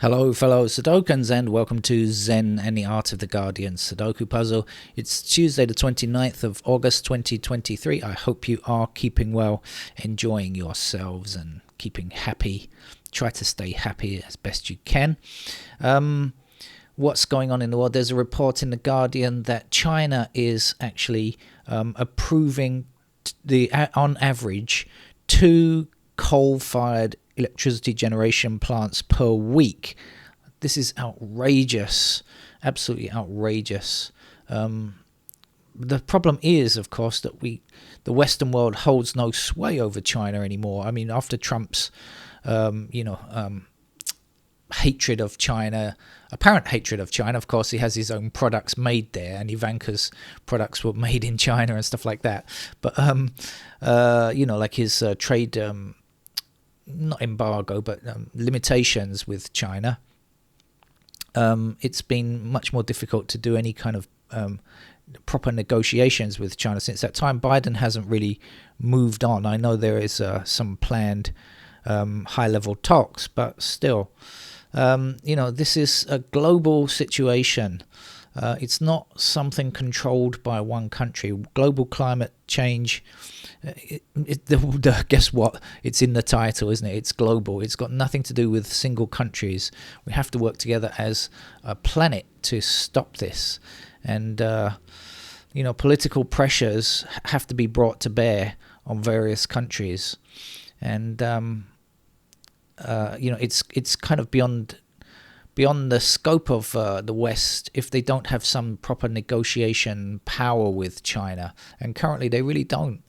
Hello, fellow Sudokans, and welcome to Zen and the Art of the Guardian Sudoku Puzzle. It's Tuesday, the 29th of August 2023. I hope you are keeping well, enjoying yourselves, and keeping happy. Try to stay happy as best you can. What's going on in the world? There's a report in the Guardian that China is actually approving on average 2 coal-fired electricity generation plants per week. This is outrageous, absolutely outrageous. The problem is, of course, that the Western world holds no sway over China anymore. I mean, after Trump's, hatred of China, apparent hatred of China. Of course, he has his own products made there, and Ivanka's products were made in China and stuff like that. But like his trade, not embargo, but limitations with China. It's been much more difficult to do any kind of proper negotiations with China since that time. Biden hasn't really moved on. I know there is some planned high-level talks, but still, this is a global situation. It's not something controlled by one country. Global climate change, guess what? It's in the title, isn't it? It's global. It's got nothing to do with single countries. We have to work together as a planet to stop this. And, political pressures have to be brought to bear on various countries. And, it's kind of beyond the scope of the West if they don't have some proper negotiation power with China. And currently they really don't.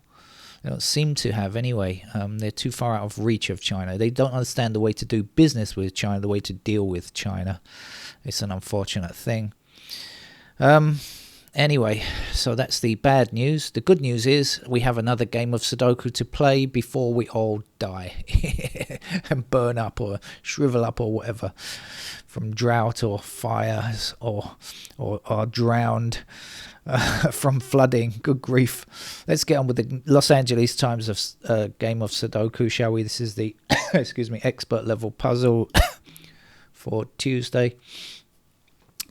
They don't seem to have anyway. They're too far out of reach of China. They don't understand the way to do business with China, the way to deal with China. It's an unfortunate thing. Anyway, so that's the bad news. The good news is we have another game of Sudoku to play before we all die and burn up or shrivel up or whatever from drought or fires or drowned from flooding. Good grief. Let's get on with the Los Angeles Times of game of Sudoku, shall we? This is the expert level puzzle for Tuesday.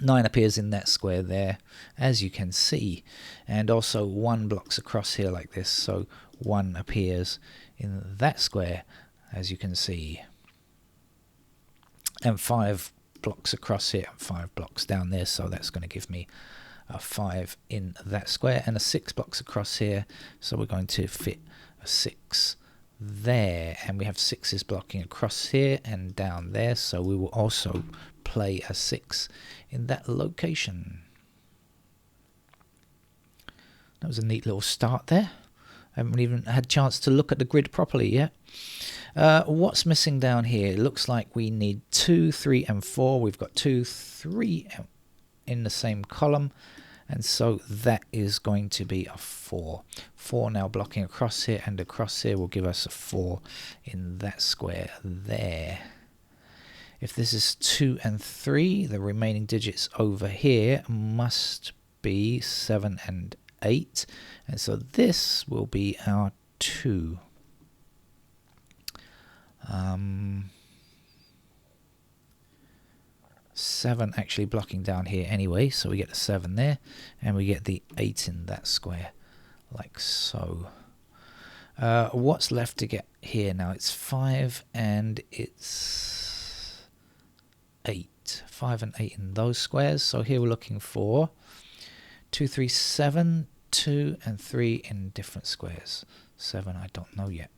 9 appears in that square there, as you can see, and also 1 blocks across here like this, so 1 appears in that square, as you can see, and 5 blocks across here and 5 blocks down there, so that's going to give me a 5 in that square, and a 6 blocks across here, so we're going to fit a 6 there, and we have 6s blocking across here and down there, so we will also play a 6 in that location. That was a neat little start there. I haven't even had a chance to look at the grid properly yet. What's missing down here? It looks like we need 2, 3 and 4. We've got 2, 3 in the same column, and so that is going to be a 4. 4 now blocking across here and across here will give us a 4 in that square there. If this is 2 and 3, the remaining digits over here must be 7 and 8. And so this will be our 2. 7 actually blocking down here anyway, so we get the 7 there, and we get the 8 in that square, like so. What's left to get here now? It's 5 and it's 8. 5 and 8 in those squares. So here we're looking for 2, 3, 7, 2 and 3 in different squares. 7 I don't know yet.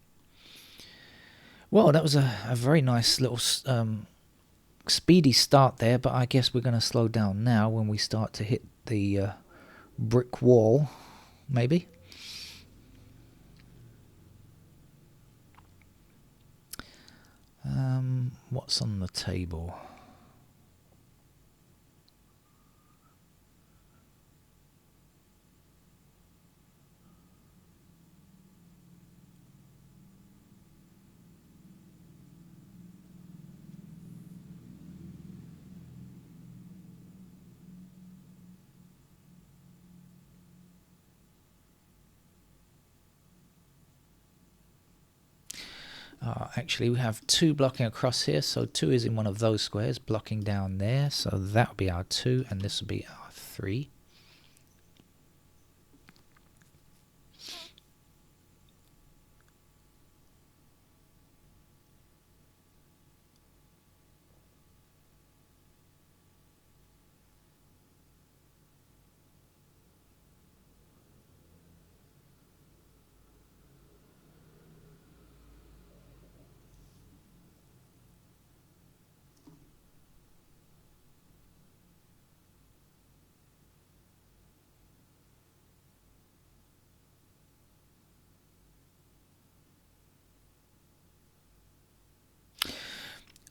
Well, that was a very nice little speedy start there, but I guess we're going to slow down now when we start to hit the brick wall, maybe. What's on the table? Actually, we have 2 blocking across here, so 2 is in one of those squares, blocking down there, so that will be our 2, and this will be our 3.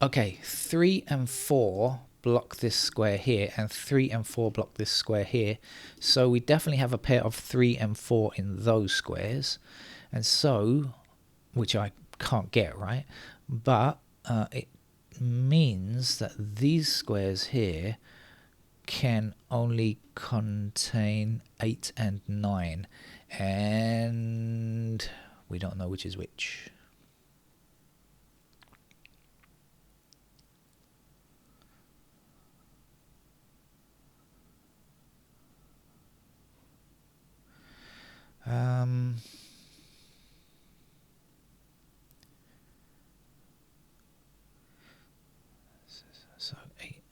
Okay, 3 and 4 block this square here, and 3 and 4 block this square here. So we definitely have a pair of 3 and 4 in those squares. And so, which I can't get, right? But it means that these squares here can only contain 8 and 9. And we don't know which is which. So 8.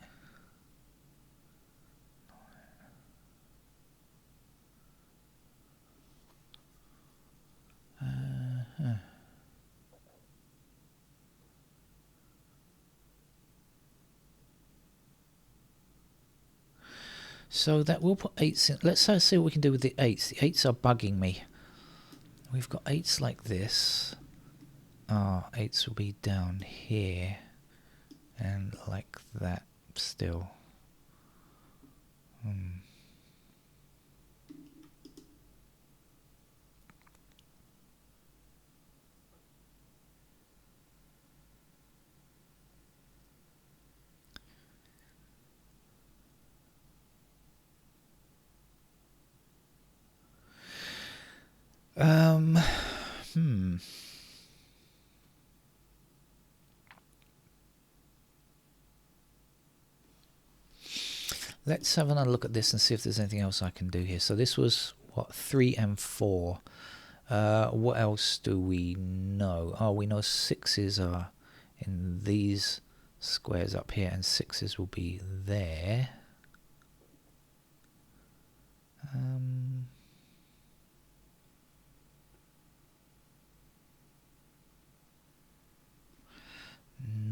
So that we'll put 8s in. Let's see what we can do with the 8s. The 8s are bugging me. We've got 8s like this. 8s will be down here. And like that still. Let's have another look at this and see if there's anything else I can do here. So this was, what, 3 and 4. What else do we know? Oh, we know 6s are in these squares up here, and 6s will be there.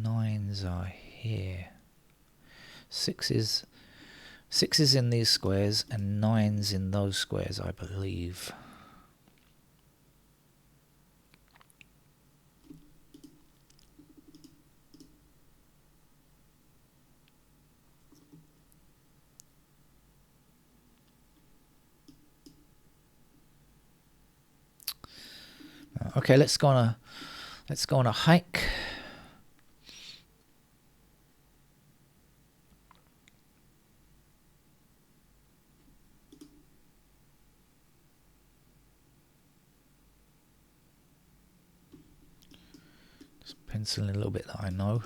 Nines are here. 6s in these squares and 9s in those squares, I believe. Okay, let's go on a hike. Just penciling a little bit that I know.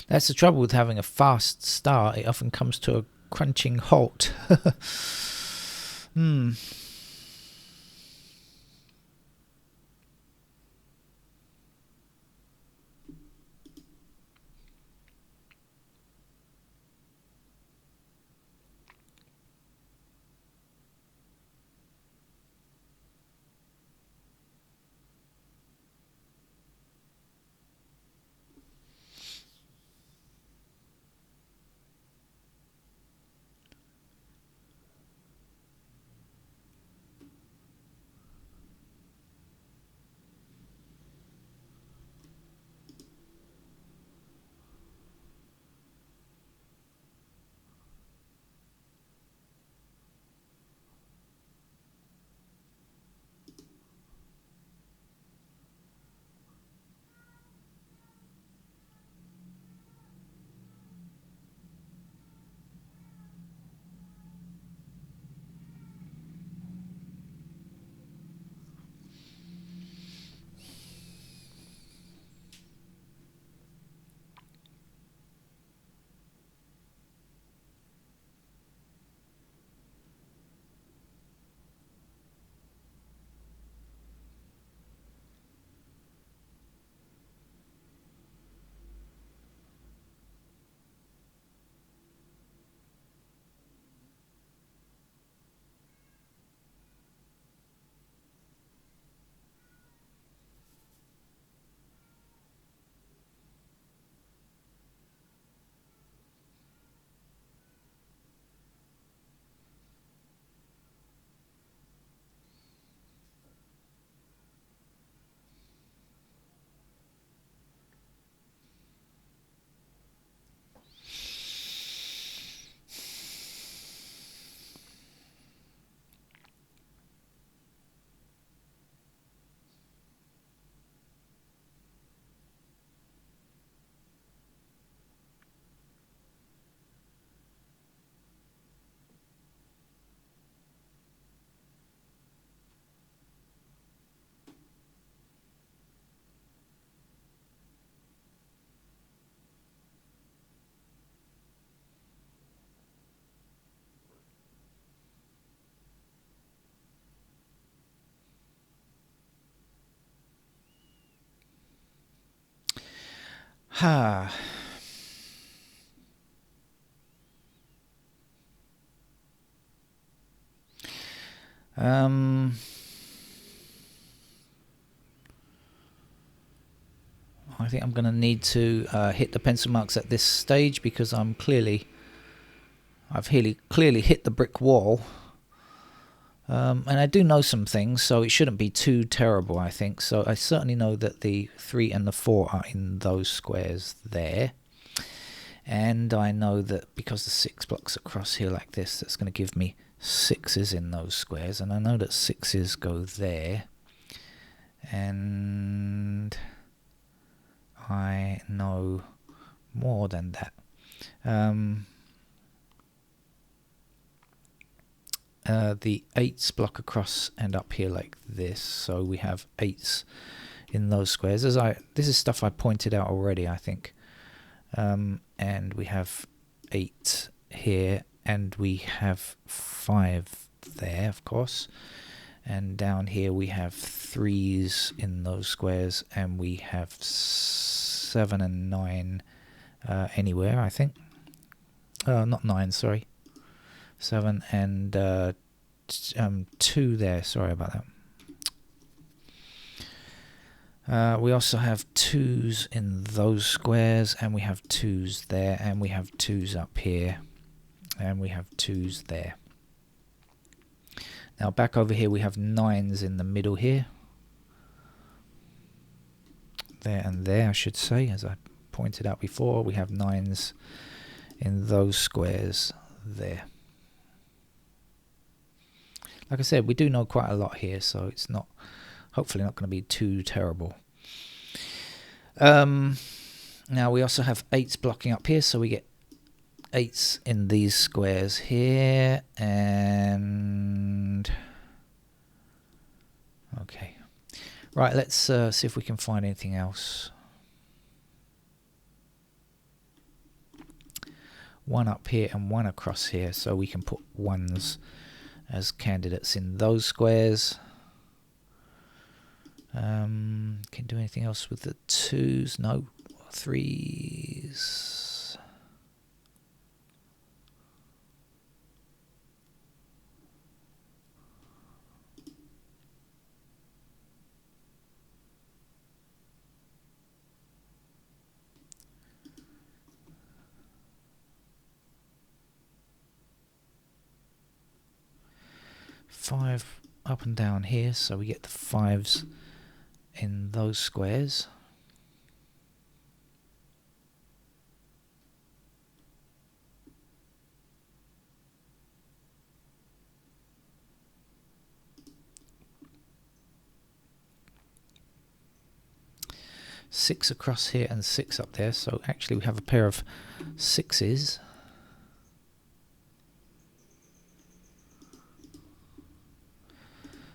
That's the trouble with having a fast start. It often comes to a crunching halt. Ha. I think I'm going to need to hit the pencil marks at this stage because I've clearly hit the brick wall. And I do know some things, so it shouldn't be too terrible, I think. So I certainly know that the 3 and the 4 are in those squares there. And I know that because the 6 blocks across here like this, that's going to give me 6s in those squares. And I know that 6s go there. And I know more than that. The 8s block across and up here like this, so we have 8s in those squares. This is stuff I pointed out already, I think. And we have 8 here, and we have 5 there, of course. And down here we have 3s in those squares, and we have 7 and 9 anywhere, I think. Not 9, sorry. 7 and 2 there, sorry about that. We also have 2s in those squares, and we have 2s there, and we have 2s up here, and we have 2s there. Now back over here we have 9s in the middle here. There and there, I should say, as I pointed out before, we have 9s in those squares there. Like I said, we do know quite a lot here, so it's hopefully not going to be too terrible. Now we also have 8s blocking up here, so we get 8s in these squares here, and okay. Right, let's see if we can find anything else. one up here and one across here, so we can put ones as candidates in those squares. Can do anything else with the twos? No. Threes. Five up and down here, so we get the fives in those squares. Six across here and six up there, so actually we have a pair of sixes.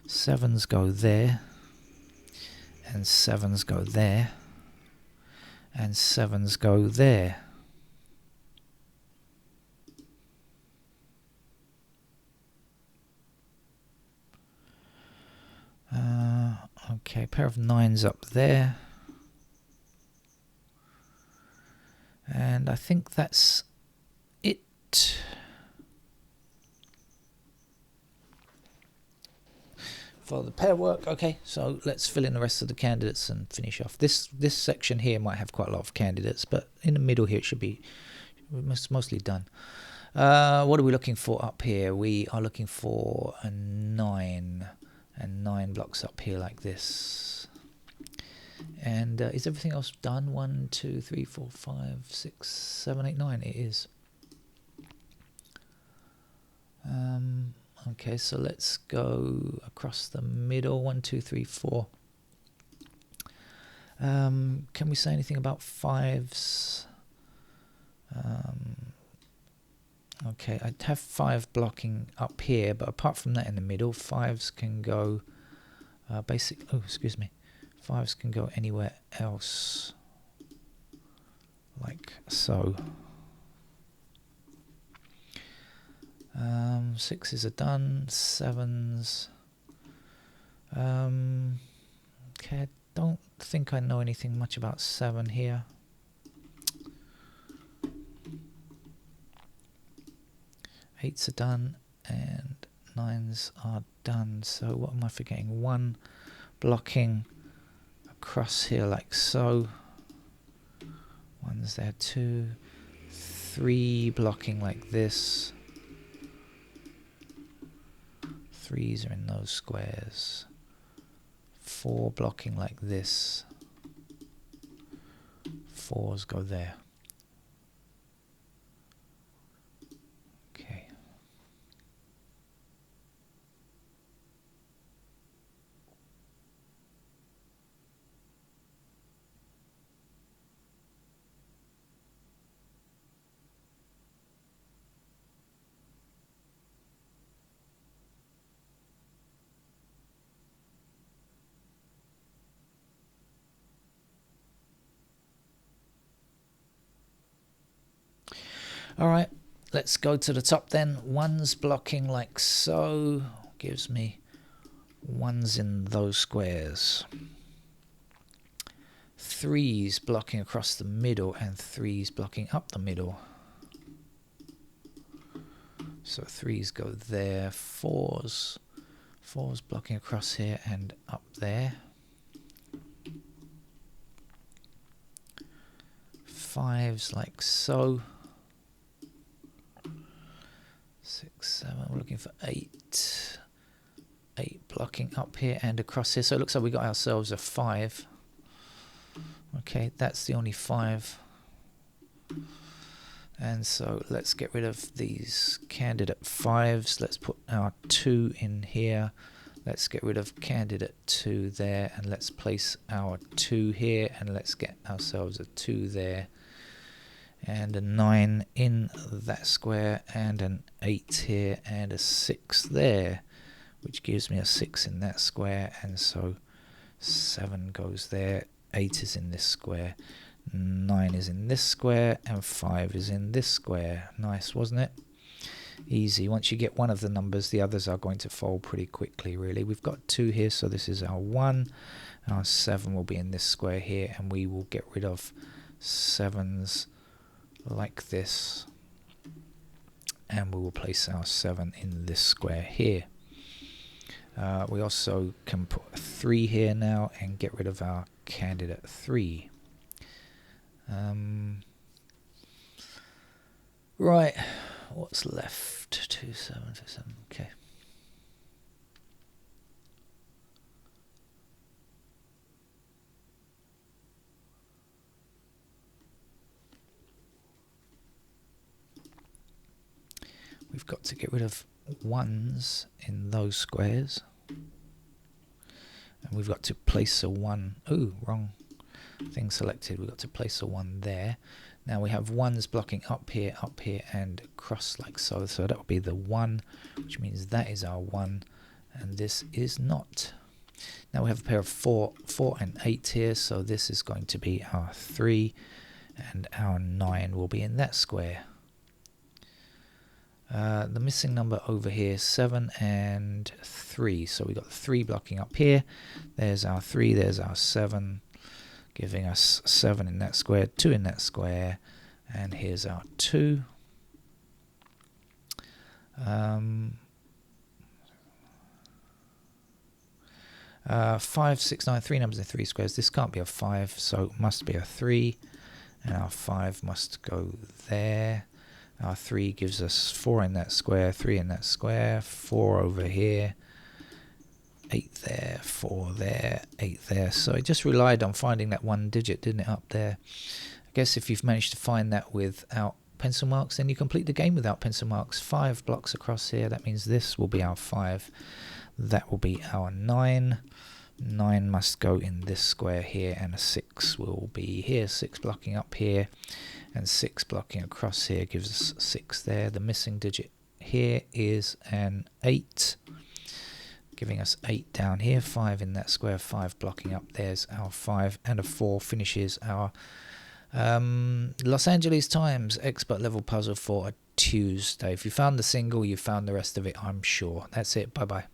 Sevens go there, and sevens go there, and sevens go there. Okay, pair of nines up there. And I think that's it. For the pair work. Okay, so let's fill in the rest of the candidates and finish off. This section here might have quite a lot of candidates, but in the middle here it should be mostly done. What are we looking for up here? We are looking for a 9 and 9 blocks up here like this. And is everything else done? 1, 2, 3, 4, 5, 6, 7, 8, 9. It is. Okay, so let's go across the middle. 1, 2, 3, 4. Can we say anything about fives? Okay, I'd have 5 blocking up here, but apart from that in the middle, fives can go fives can go anywhere else, like so. Sixes are done, sevens. Okay, I don't think I know anything much about 7 here. Eights are done and 9s are done. So what am I forgetting? 1 blocking across here like so. 1's there, 2, 3 blocking like this. 3s are in those squares. 4 blocking like this. 4s go there. Okay. Alright, let's go to the top then. 1's blocking like so. Gives me 1's in those squares. 3's blocking across the middle and 3's blocking up the middle. So 3's go there. 4's blocking across here and up there. 5's like so. 6, 7, we're looking for 8. 8 blocking up here and across here. So it looks like we got ourselves a 5. Okay, that's the only 5. And so let's get rid of these candidate 5s. Let's put our 2 in here. Let's get rid of candidate 2 there. And let's place our 2 here. And let's get ourselves a 2 there. And a 9 in that square, and an 8 here, and a 6 there, which gives me a 6 in that square, and so 7 goes there, 8 is in this square. 9 is in this square, and 5 is in this square. Nice, wasn't it? Easy. Once you get one of the numbers, the others are going to fold pretty quickly, really. We've got 2 here, so this is our 1. Our 7 will be in this square here, and we will get rid of 7s like this. And we will place our 7 in this square here. We also can put a 3 here now and get rid of our candidate 3. Right, what's left? 2, 7, 2, 7, okay. We've got to get rid of 1s in those squares. And we've got to place a 1. Ooh, wrong thing selected. We've got to place a 1 there. Now we have 1s blocking up here, and across like so. So that will be the 1, which means that is our 1, and this is not. Now we have a pair of 4 and 8 here, so this is going to be our 3, and our 9 will be in that square. The missing number over here, 7 and 3. So we've got the 3 blocking up here. There's our 3, there's our 7, giving us 7 in that square, 2 in that square, and here's our 2. 5, 6, 9, 3 numbers in 3 squares. This can't be a 5, so it must be a 3, and our 5 must go there. Our 3 gives us 4 in that square, 3 in that square, 4 over here, 8 there, 4 there, 8 there. So it just relied on finding that one digit, didn't it, up there? I guess if you've managed to find that without pencil marks, then you complete the game without pencil marks. 5 blocks across here, that means this will be our 5. That will be our 9. 9 must go in this square here, and a 6 will be here. 6 blocking up here, and 6 blocking across here gives us 6 there. The missing digit here is an 8, giving us 8 down here. 5 in that square, 5 blocking up. There's our 5, and a 4 finishes our Los Angeles Times expert level puzzle for a Tuesday. If you found the single, you found the rest of it, I'm sure. That's it. Bye bye.